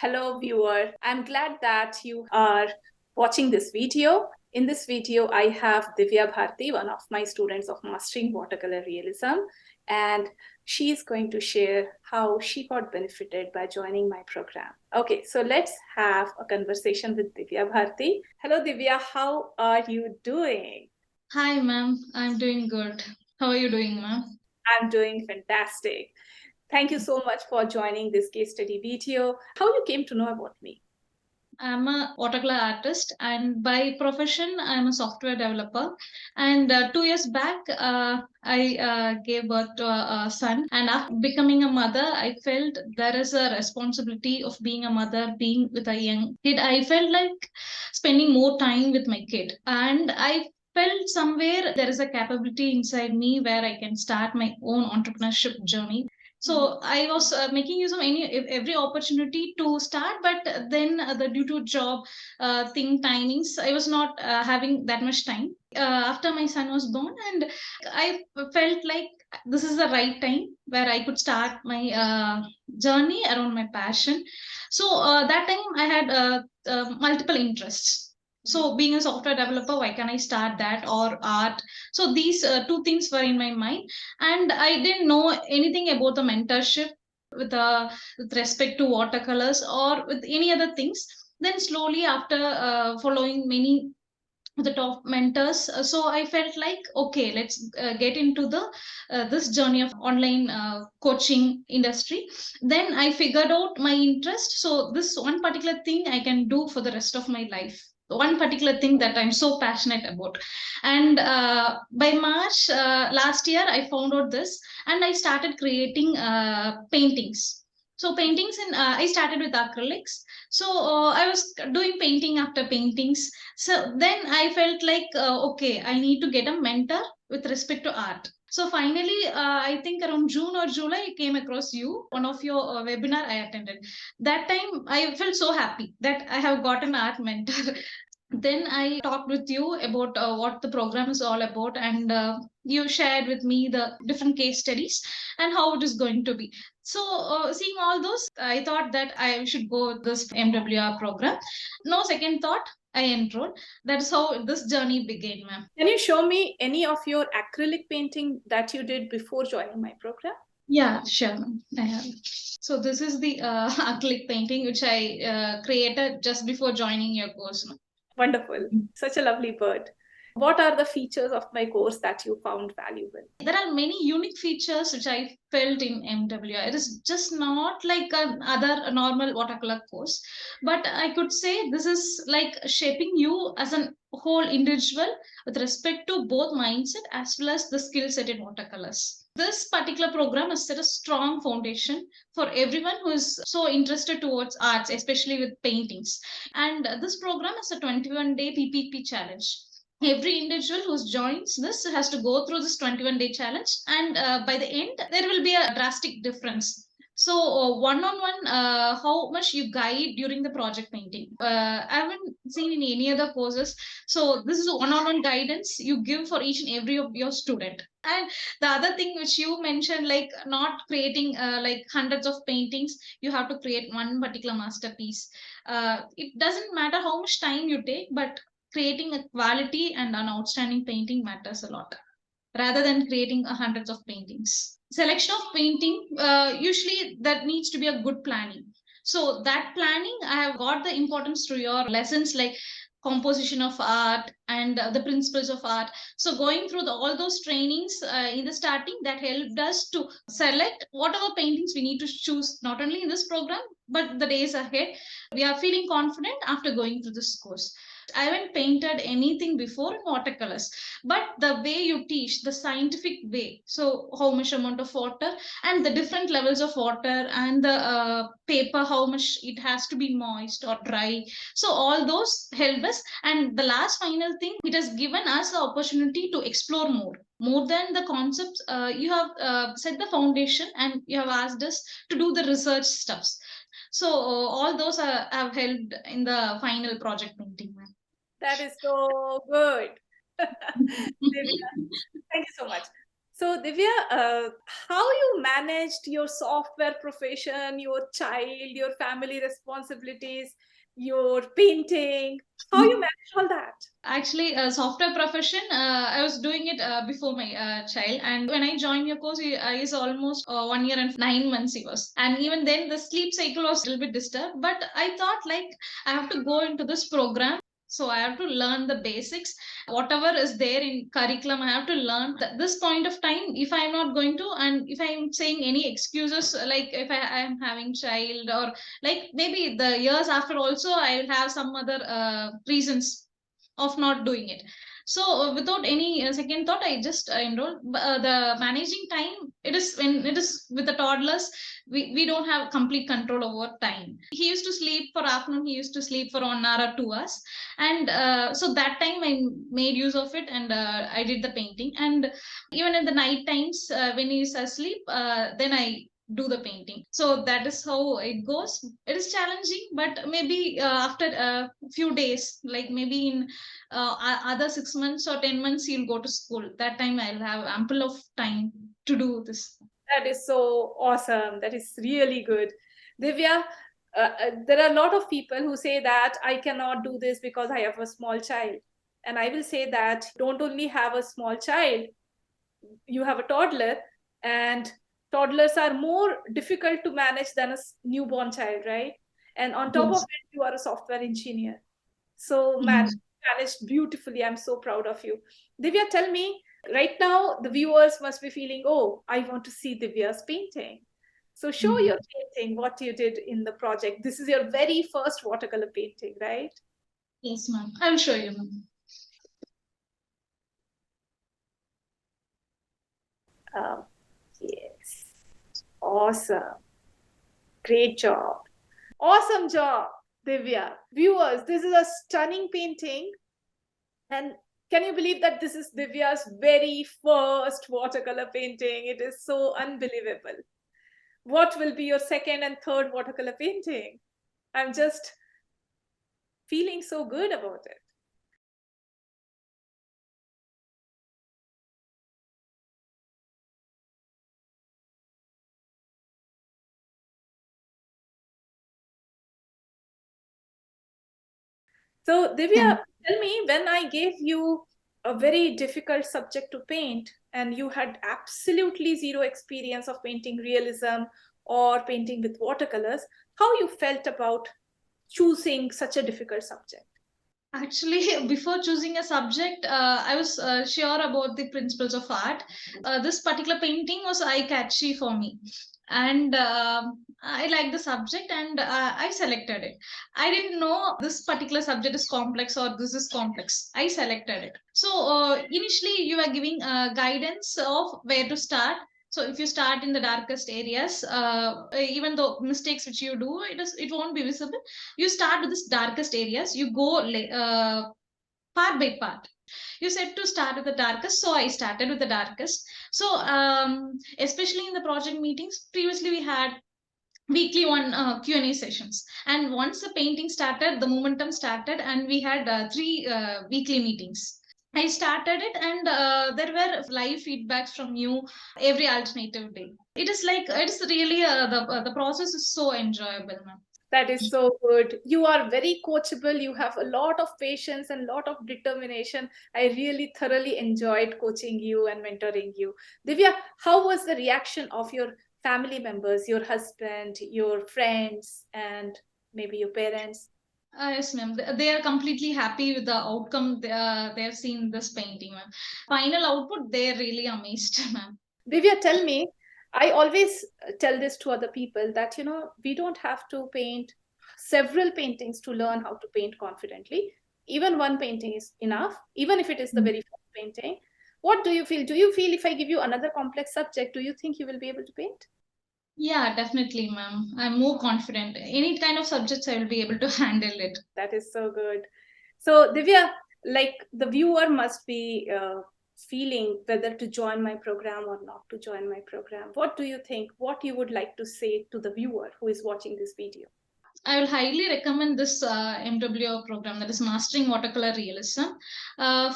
Hello, viewer. I'm glad that you are watching this video. In this video, I have Dhivya Bharati, one of my students of Mastering Watercolor Realism, and she's going to share how she got benefited by joining my program. Okay, so let's have a conversation with Dhivya Bharati. Hello, Dhivya. How are you doing? Hi, ma'am. I'm doing good. How are you doing, ma'am? I'm doing fantastic. Thank you so much for joining this case study video. How you came to know about me? I'm a watercolor artist, and by profession, I'm a software developer. And 2 years back, I gave birth to a son. And after becoming a mother, I felt there is a responsibility of being a mother, being with a young kid. I felt like spending more time with my kid, and I felt somewhere there is a capability inside me where I can start my own entrepreneurship journey. So I was making use of every opportunity to start, but then due to job thing timings, I was not having that much time. After my son was born, and I felt like this is the right time where I could start my journey around my passion. So that time I had multiple interests. So being a software developer, why can I start that or art? So these two things were in my mind, and I didn't know anything about the mentorship with respect to watercolors or with any other things. Then slowly after following many of the top mentors, so I felt like okay, let's get into the this journey of online coaching industry. Then I figured out my interest, so this one particular thing I can do for the rest of my life, one particular thing that I'm so passionate about. And by March last year, I found out this, and I started creating paintings. So paintings in I started with acrylics. So I was doing painting after paintings. So then I felt like okay, I need to get a mentor with respect to art. So finally, I think around June or July, I came across you, one of your webinar I attended. That time I felt so happy that I have got an art mentor. Then I talked with you about what the program is all about, and you shared with me the different case studies and how it is going to be. So seeing all those, I thought that I should go with this MWR program. No second thought, I enrolled. That's how this journey began, ma'am. Can you show me any of your acrylic painting that you did before joining my program? Yeah, sure, ma'am. I have. So this is the acrylic painting which I created just before joining your course, ma'am. Wonderful. Such a lovely bird. What are the features of my course that you found valuable? There are many unique features which I felt in MWI. It is just not like other normal watercolor course, but I could say this is like shaping you as an whole individual with respect to both mindset as well as the skill set in watercolors. This particular program has set a strong foundation for everyone who is so interested towards arts, especially with paintings. And this program is a 21-day PPP challenge. Every individual who joins this has to go through this 21-day challenge, and by the end there will be a drastic difference. So one on one, how much you guide during the project painting, I haven't seen in any other courses. So this is one on one guidance you give for each and every of your student. And the other thing which you mentioned, like not creating like hundreds of paintings, you have to create one particular masterpiece. It doesn't matter how much time you take, but creating a quality and an outstanding painting matters a lot rather than creating hundreds of paintings. Selection of painting, usually that needs to be a good planning. So that planning, I have got the importance through your lessons like composition of art and the principles of art. So going through all those trainings in the starting, that helped us to select whatever paintings we need to choose, not only in this program but the days ahead. We are feeling confident after going through this course. I haven't painted anything before in watercolors, but the way you teach, the scientific way, so how much amount of water and the different levels of water and the paper, how much it has to be moist or dry. So all those help us. And the last final thing, it has given us the opportunity to explore more than the concepts. You have set the foundation and you have asked us to do the research stuffs. So all those have helped in the final project painting. That is so good. Divya, thank you so much. So, Divya, how you managed your software profession, your child, your family responsibilities, your painting? How you managed all that? Actually, a software profession, I was doing it before my child. And when I joined your course, I is almost 1 year and 9 months he was. And even then, the sleep cycle was a little bit disturbed. But I thought, like, I have to go into this program. So I have to learn the basics. Whatever is there in curriculum, I have to learn. At this point of time, if I'm not going to, and if I'm saying any excuses, like if I am having child, or like maybe the years after also, I will have some other reasons of not doing it. So without any second thought, I just enrolled. The managing time, it is when it is with the toddlers, we don't have complete control over time. He used to sleep for afternoon, he used to sleep for 1 hour or 2 hours. And so that time I made use of it, and I did the painting. And even in the night times, when he's asleep, then I do the painting. So that is how it goes. It is challenging, but maybe after a few days, like maybe in other 6 months or 10 months, he'll go to school. That time I'll have ample of time to do this. That is so awesome. That is really good. Divya, there are a lot of people who say that I cannot do this because I have a small child. And I will say that don't only have a small child, you have a toddler, and toddlers are more difficult to manage than a newborn child, right? And on top of Yes. it, you are a software engineer. So Mhm. managed beautifully. I'm so proud of you. Divya, tell me, right now the viewers must be feeling, oh, I want to see Divya's painting. So show Mhm. your painting, what you did in the project. This is your very first watercolor painting, right? Yes, ma'am. I'll show you, ma'am. Um, yes. Awesome. Great job. Awesome job, Divya. Viewers, this is a stunning painting. And can you believe that this is Divya's very first watercolor painting? It is so unbelievable. What will be your second and third watercolor painting? I'm just feeling so good about it. So, Divya, tell me, when I gave you a very difficult subject to paint and you had absolutely zero experience of painting realism or painting with watercolors, how you felt about choosing such a difficult subject? Actually, before choosing a subject, I was sure about the principles of art. This particular painting was eye-catchy for me, and I liked the subject, and I selected it. I didn't know this particular subject is complex or this is complex. I selected it. So initially, you are giving guidance of where to start. So if you start in the darkest areas, even though mistakes which you do, it won't be visible. You start with this darkest areas, you go part by part. You said to start with the darkest, so I started with the darkest. So especially in the project meetings, previously we had weekly one Q&A sessions, and once the painting started, the momentum started, and we had three weekly meetings. I started it, and there were live feedbacks from you every alternative day. It is like it's really the process is so enjoyable, ma'am. That is so good. You are very coachable. You have a lot of patience and a lot of determination. I really thoroughly enjoyed coaching you and mentoring you. Divya, how was the reaction of your family members, your husband, your friends, and maybe your parents? Yes, ma'am. They are completely happy with the outcome they have seen this painting, ma'am. Final output, they're really amazed, ma'am. Divya, tell me, I always tell this to other people that, we don't have to paint several paintings to learn how to paint confidently. Even one painting is enough, even if it is the very first painting. What do you feel? Do you feel if I give you another complex subject, do you think you will be able to paint? Yeah, definitely, ma'am. I'm more confident. Any kind of subjects, I will be able to handle it. That is so good. So, Divya, like the viewer must be feeling whether to join my program or not to join my program. What do you think? What you would like to say to the viewer who is watching this video? I will highly recommend this MWO program, that is Mastering Watercolor Realism,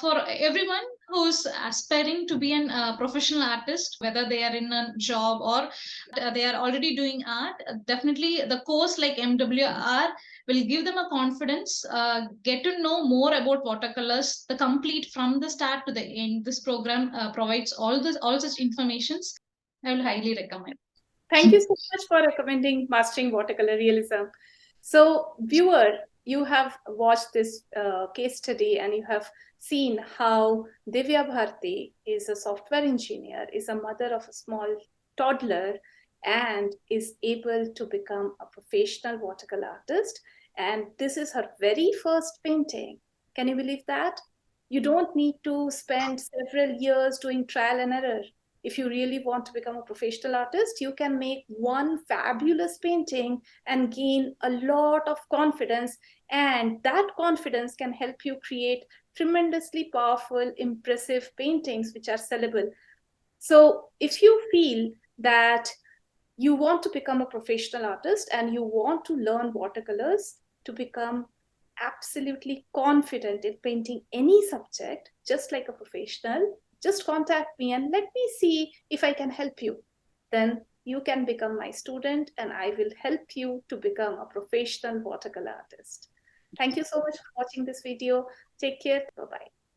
for everyone who's aspiring to be a professional artist, whether they are in a job or they are already doing art, definitely the course like MWR will give them a confidence, get to know more about watercolors, the complete from the start to the end. This program provides all such informations. I will highly recommend. Thank you so much for recommending Mastering Watercolor Realism. So, viewer, you have watched this case study and you have seen how Dhivya Bharati is a software engineer, is a mother of a small toddler, and is able to become a professional watercolor artist. And this is her very first painting. Can you believe that? You don't need to spend several years doing trial and error. If you really want to become a professional artist, you can make one fabulous painting and gain a lot of confidence. And that confidence can help you create tremendously powerful, impressive paintings which are sellable. So if you feel that you want to become a professional artist and you want to learn watercolors to become absolutely confident in painting any subject, just like a professional, just contact me and let me see if I can help you. Then you can become my student and I will help you to become a professional watercolor artist. Thank you so much for watching this video. Take care. Bye-bye.